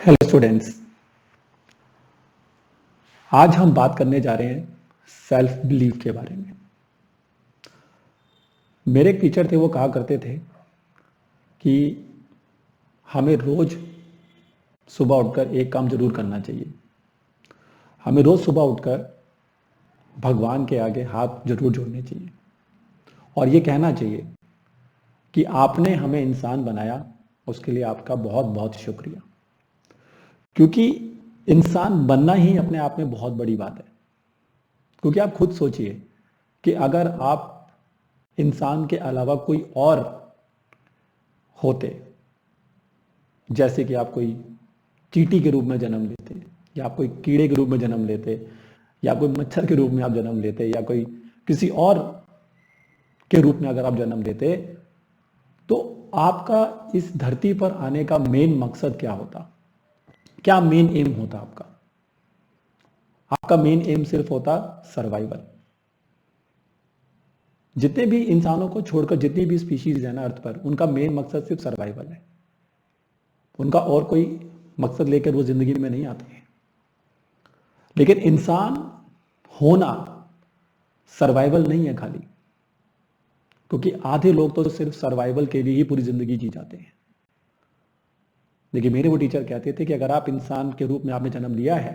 Hello students, आज हम बात करने जा रहे हैं सेल्फ बिलीफ के बारे में। मेरे एक टीचर थे, वो कहा करते थे कि हमें रोज सुबह उठकर एक काम जरूर करना चाहिए। हमें रोज सुबह उठकर भगवान के आगे हाथ जरूर जोड़ने चाहिए और ये कहना चाहिए कि आपने हमें इंसान बनाया, उसके लिए आपका बहुत बहुत शुक्रिया। क्योंकि इंसान बनना ही अपने आप में बहुत बड़ी बात है। क्योंकि आप खुद सोचिए कि अगर आप इंसान के अलावा कोई और होते, जैसे कि आप कोई चींटी के रूप में जन्म लेते, या आप कोई कीड़े के रूप में जन्म लेते, या कोई मच्छर के रूप में आप जन्म लेते, या कोई किसी और के रूप में अगर आप जन्म लेते, तो आपका इस धरती पर आने का मेन मकसद क्या होता? क्या मेन एम होता आपका? आपका मेन एम सिर्फ होता सर्वाइवल। जितने भी इंसानों को छोड़कर जितनी भी स्पीशीज है ना अर्थ पर, उनका मेन मकसद सिर्फ सर्वाइवल है। उनका और कोई मकसद लेकर वो जिंदगी में नहीं आते हैं। लेकिन इंसान होना सर्वाइवल नहीं है खाली, क्योंकि आधे लोग तो सिर्फ सर्वाइवल के लिए ही पूरी जिंदगी जी जाते हैं। लेकिन मेरे वो टीचर कहते थे कि अगर आप इंसान के रूप में आपने जन्म लिया है,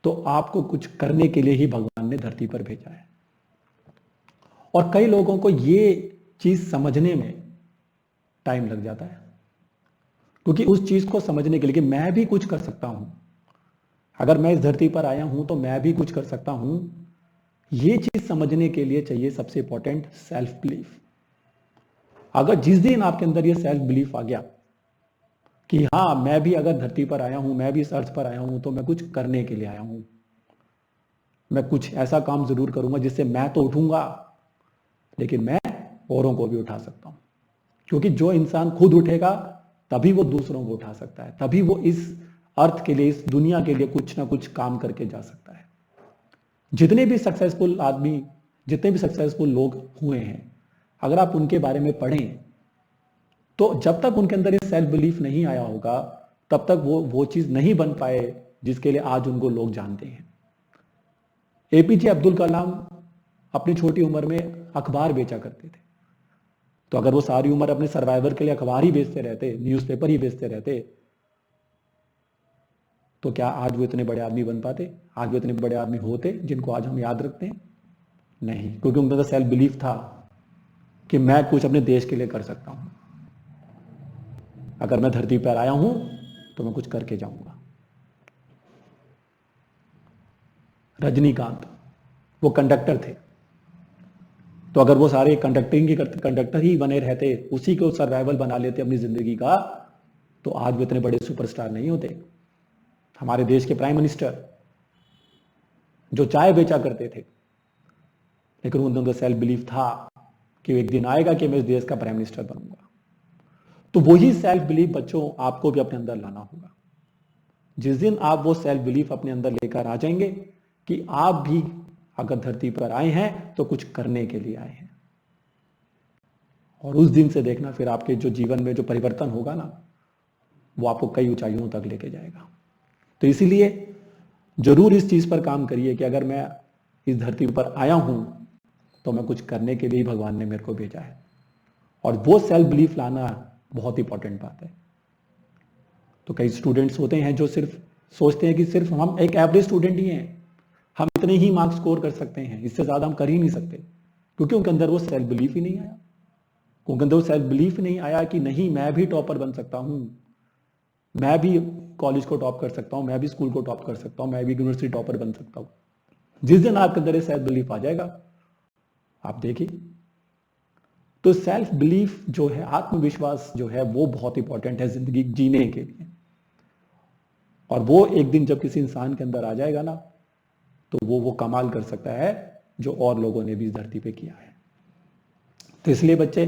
तो आपको कुछ करने के लिए ही भगवान ने धरती पर भेजा है। और कई लोगों को ये चीज समझने में टाइम लग जाता है, क्योंकि उस चीज को समझने के लिए कि मैं भी कुछ कर सकता हूं, अगर मैं इस धरती पर आया हूं तो मैं भी कुछ कर सकता हूं, ये चीज समझने के लिए चाहिए सबसे इंपॉर्टेंट सेल्फ बिलीफ। अगर जिस दिन आपके अंदर ये सेल्फ बिलीफ आ गया कि हाँ, मैं भी अगर धरती पर आया हूं, मैं भी इस अर्थ पर आया हूं, तो मैं कुछ करने के लिए आया हूं, मैं कुछ ऐसा काम जरूर करूंगा जिससे मैं तो उठूंगा, लेकिन मैं औरों को भी उठा सकता हूं। क्योंकि जो इंसान खुद उठेगा तभी वो दूसरों को उठा सकता है, तभी वो इस अर्थ के लिए, इस दुनिया के लिए कुछ ना कुछ काम करके जा सकता है। जितने भी सक्सेसफुल आदमी, जितने भी सक्सेसफुल लोग हुए हैं, अगर आप उनके बारे में पढ़ें, तो जब तक उनके अंदर ये सेल्फ बिलीफ नहीं आया होगा, तब तक वो चीज नहीं बन पाए जिसके लिए आज उनको लोग जानते हैं। एपीजे अब्दुल कलाम अपनी छोटी उम्र में अखबार बेचा करते थे। तो अगर वो सारी उम्र अपने सर्वाइवर के लिए अखबार ही बेचते रहते, न्यूज़पेपर ही बेचते रहते, तो क्या आज वो इतने बड़े आदमी बन पाते? आज वो इतने बड़े आदमी होते जिनको आज हम याद रखते हैं? नहीं, क्योंकि उनका सेल्फ बिलीफ था कि मैं कुछ अपने देश के लिए कर सकता हूं। अगर मैं धरती पर आया हूं तो मैं कुछ करके जाऊंगा। रजनीकांत, वो कंडक्टर थे, तो अगर वो सारे कंडक्टर ही बने रहते, उसी को सर्वाइवल बना लेते अपनी जिंदगी का, तो आज वो इतने बड़े सुपरस्टार नहीं होते। हमारे देश के प्राइम मिनिस्टर जो चाय बेचा करते थे, लेकिन उनका सेल्फ बिलीफ था कि एक दिन आएगा कि मैं इस देश का प्राइम मिनिस्टर बनूंगा। तो वही सेल्फ बिलीफ बच्चों आपको भी अपने अंदर लाना होगा। जिस दिन आप वो सेल्फ बिलीफ अपने अंदर लेकर आ जाएंगे कि आप भी अगर धरती पर आए हैं तो कुछ करने के लिए आए हैं, और उस दिन से देखना फिर आपके जो जीवन में जो परिवर्तन होगा ना, वो आपको कई ऊंचाइयों तक लेके जाएगा। तो इसीलिए जरूर इस चीज पर काम करिए कि अगर मैं इस धरती पर आया हूं तो मैं कुछ करने के लिए भगवान ने मेरे को भेजा है। और वो सेल्फ बिलीफ लाना बहुत इंपॉर्टेंट बात है। तो कई स्टूडेंट्स होते हैं जो सिर्फ सोचते हैं कि सिर्फ हम एक एवरेज स्टूडेंट ही हैं, हम इतने ही मार्क्स स्कोर कर सकते हैं, इससे ज्यादा हम कर ही नहीं सकते, क्योंकि उनके अंदर वो सेल्फ बिलीफ ही नहीं आया। उनके अंदर वो सेल्फ बिलीफ नहीं आया कि नहीं, मैं भी टॉपर बन सकता हूं, मैं भी कॉलेज को टॉप कर सकता हूं, मैं भी स्कूल को टॉप कर सकता हूं, मैं भी यूनिवर्सिटी टॉपर बन सकता हूं। जिस दिन आपके अंदर सेल्फ बिलीफ आ जाएगा, आप देखिए। तो सेल्फ बिलीफ जो है, आत्मविश्वास जो है, वो बहुत इंपॉर्टेंट है जिंदगी जीने के लिए। और वो एक दिन जब किसी इंसान के अंदर आ जाएगा ना, तो वो कमाल कर सकता है जो और लोगों ने भी इस धरती पे किया है। तो इसलिए बच्चे,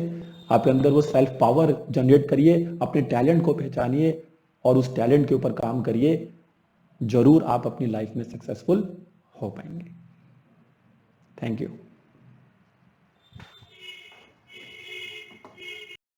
आपके अंदर वो सेल्फ पावर जनरेट करिए, अपने टैलेंट को पहचानिए और उस टैलेंट के ऊपर काम करिए। जरूर आप अपनी लाइफ में सक्सेसफुल हो पाएंगे। Thank you.